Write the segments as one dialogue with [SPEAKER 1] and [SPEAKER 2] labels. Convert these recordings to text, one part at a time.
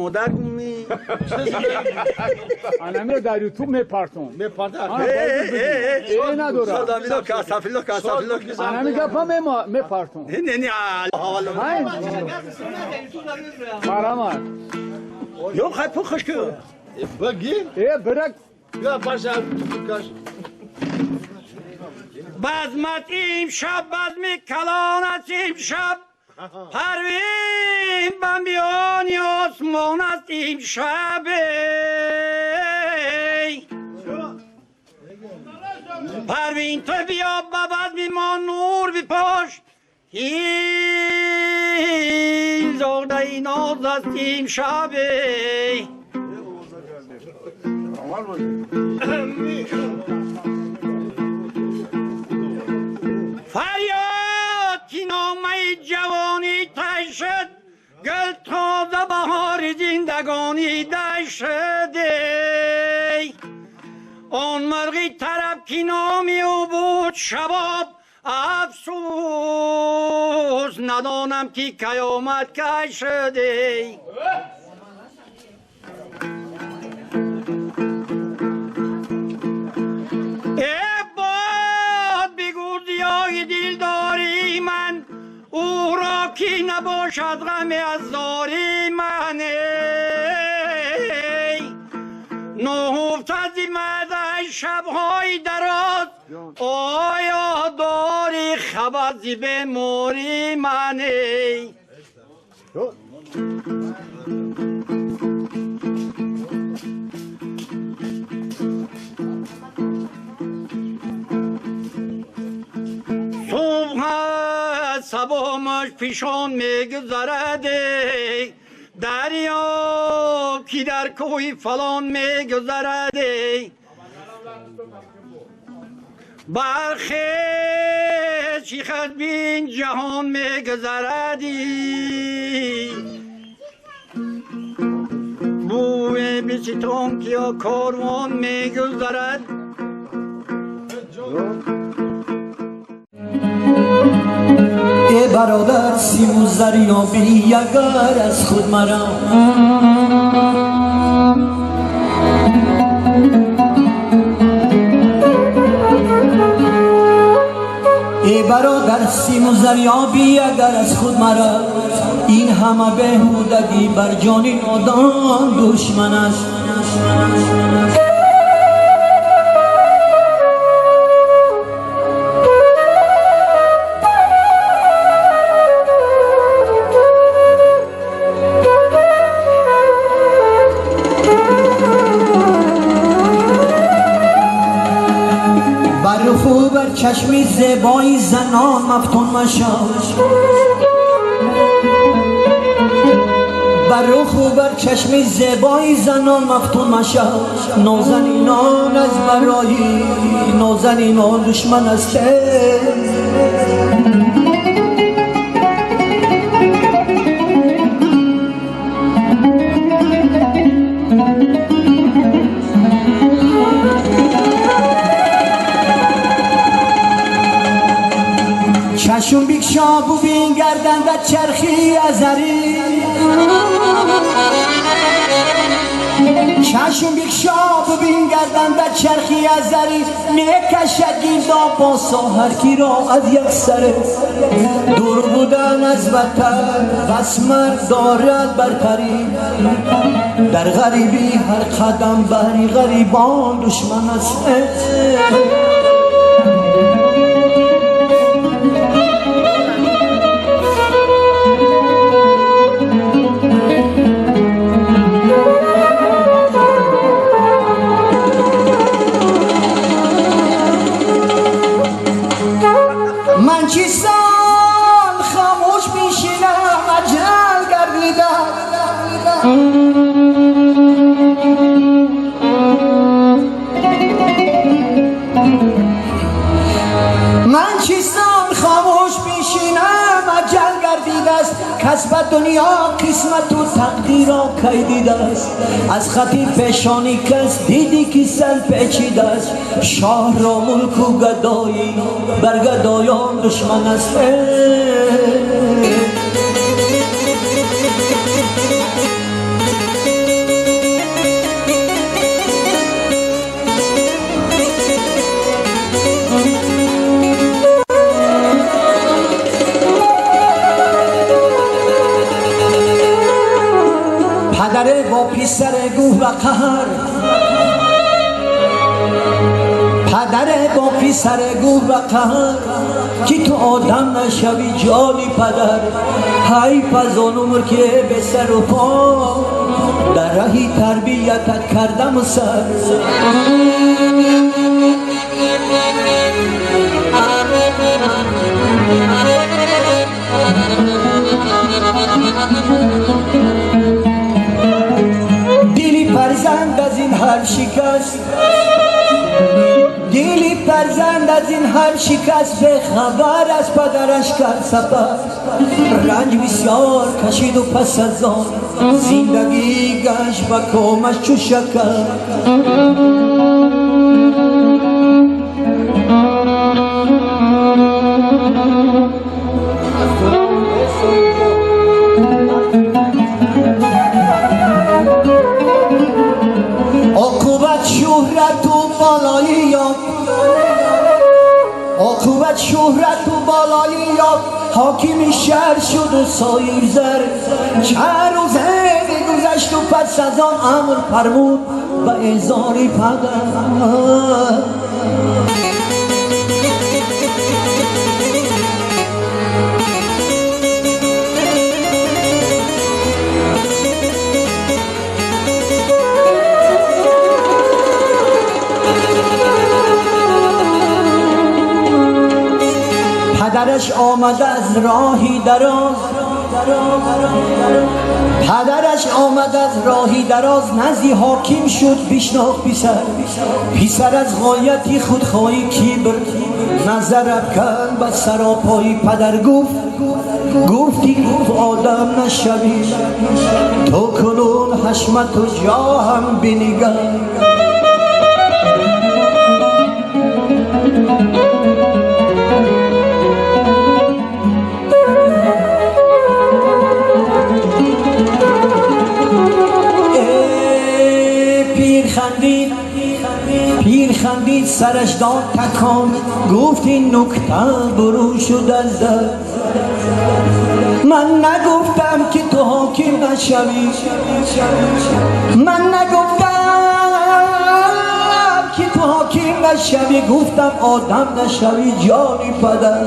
[SPEAKER 1] مادر گومی
[SPEAKER 2] انمی در یوتیوب میپرتون نداره انمی گپا میپرتون
[SPEAKER 1] نه
[SPEAKER 2] مرامت
[SPEAKER 1] yok hay pul kışkı
[SPEAKER 3] Bakayım.
[SPEAKER 2] bırak
[SPEAKER 3] Ya paşa kaç.
[SPEAKER 1] بزمت شب بزم کلانت شب پروین بم بیانی آسمان است شب پروین تو بیا بزم ما نور بپاش این زاده ای ناز است شب فریاد که نامه جوانی تای شد گل تازه بهار زندگانی دای شد آن مرغی طرف که نامی او بود شباب افسوس ندانم که قیامت کی شده دلداری من او را کی نباشد غم از زاری من نهفته زمده شبهای دراز آیا داری خبر زی بیماری من سبامش پیشان میگذرد دریا کی در کوی فلان میگذرد برخی خد بین جهان میگذردی بوی بیچتون کیا کاروان میگذرد
[SPEAKER 4] ای برادر سیموز دریابی اگر از خود مرا ای برادر سیموز دریابی اگر از خود مرا این همه بهودگی بر جان نادان دشمن است بر چشمی زیبایی زنان مفتون مشاش بر رخ و بر چشمی زیبایی زنان مفتون مشاش نازنینان از برایی نازنینان دشمن است چشم بیکشا ببین گردن در چرخی ازری چشم بیکشا ببین گردن در چرخی ازری میکشد گیردا با ساهر کی را از یک سره دور بودن از وطن بس مرد دارد برتری در غریبی هر قدم بری غریبان دشمن است من چی سال خاموش میشینم اجل گردیدم من چی سال خاموش میشینم اجل گردیده است کسب دنیا قسمت و تقدیر را کی دیده است از خطی پیشانی کس دیدی که سر پیچیده است شاه را ملک و گدایی بر گدایان دشمن است پدر با پسر گو به قهر که تو آدم نشوی جانی پدر. های پزان عمر که به سر و پا در راهی تربیتت کردم و سر. دلی فرزند از این هر شکست، دلی فرزند از این هر شکست به خبر از پدرش کرد سفر. رنج بسیار کشید و پس از آن زندگی گشت به کامش چو شکر. عقوبت شهرت و بالایی یاد، عقوبت شهرت و بالایی یاد، حاکم شهر شد و سایر زر. چند روزه گذشت و پس از آن امر فرمود به احضار پدر. پدرش آمد از راهی دراز، پدرش آمد از راهی دراز، نزدی حاکم شد بشناخت پسر. پسر از غایتی خودخواهی کبر نظر افکن به سراپای پدر. گفتی آدم نشوی تو کنون حشمت و جاهم بنگر. پیر خندید سرش داد تکان، گفت این نکته برون شد از در. من نگفتم که تو حاکم نشوی، من نگفتم که تو حاکم نشوی، گفتم آدم نشوی جانی پدر.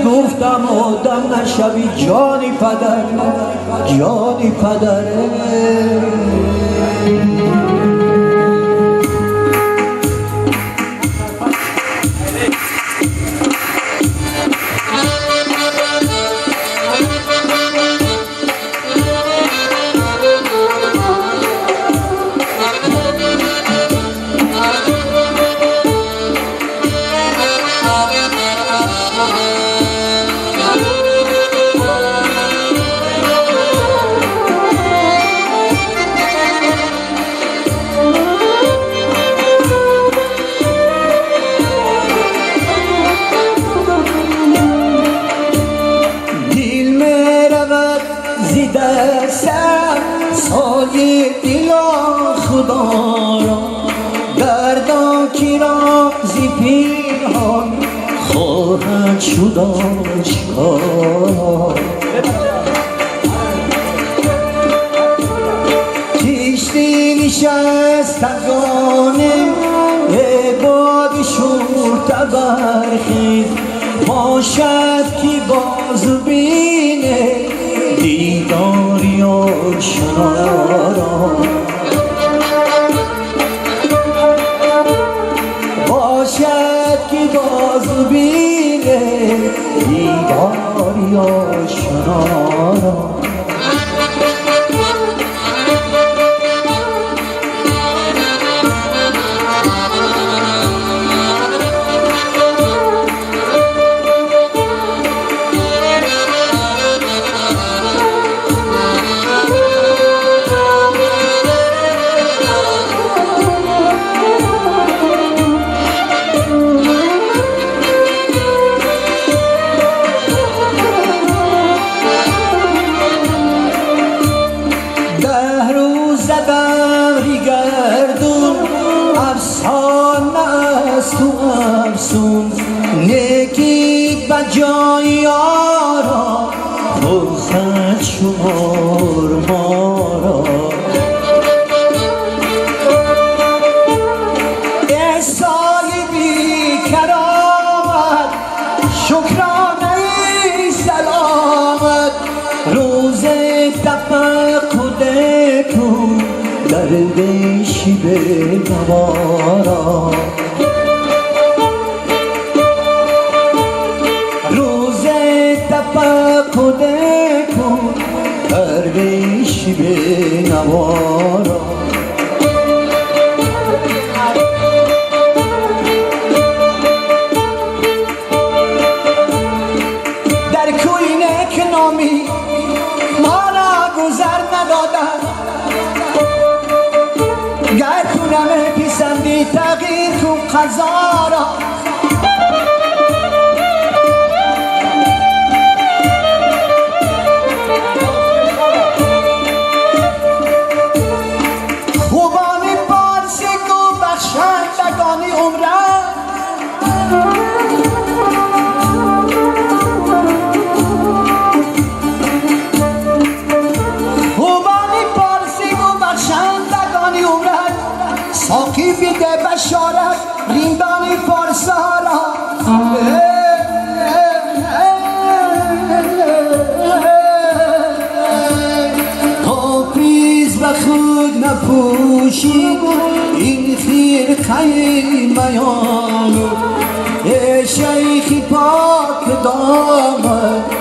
[SPEAKER 4] گفتم آدم نشوی جانی پدر، جانی پدر. سایه دلا خدا را گردان کی را زی پنهان خواهد شد آشکار. کشتی نشست از آن باد شورت برخیز، باشد که باز بینه دیداری آشنا را. باشد که باز بینه دیداری آشنا را. جایی آرا فرصت شمار ما را احسای بی کرامت شکرانه سلامت روز تفقد کن درد شیب نوارا روز تفقد کن درد شیب نوارا در کوینه که نامی ما را گذر ندادن گر تو نمه پیسندی تغییر کن قضا را خوبانی پارسی گو بخشندگانی عمرن خوبانی پارسی گو بخشندگانی عمرن ساقی بیده بشارت ریندانی پارسارا حافظ و خود نپوشی این خیرقه میان ای شیخی پاک دامن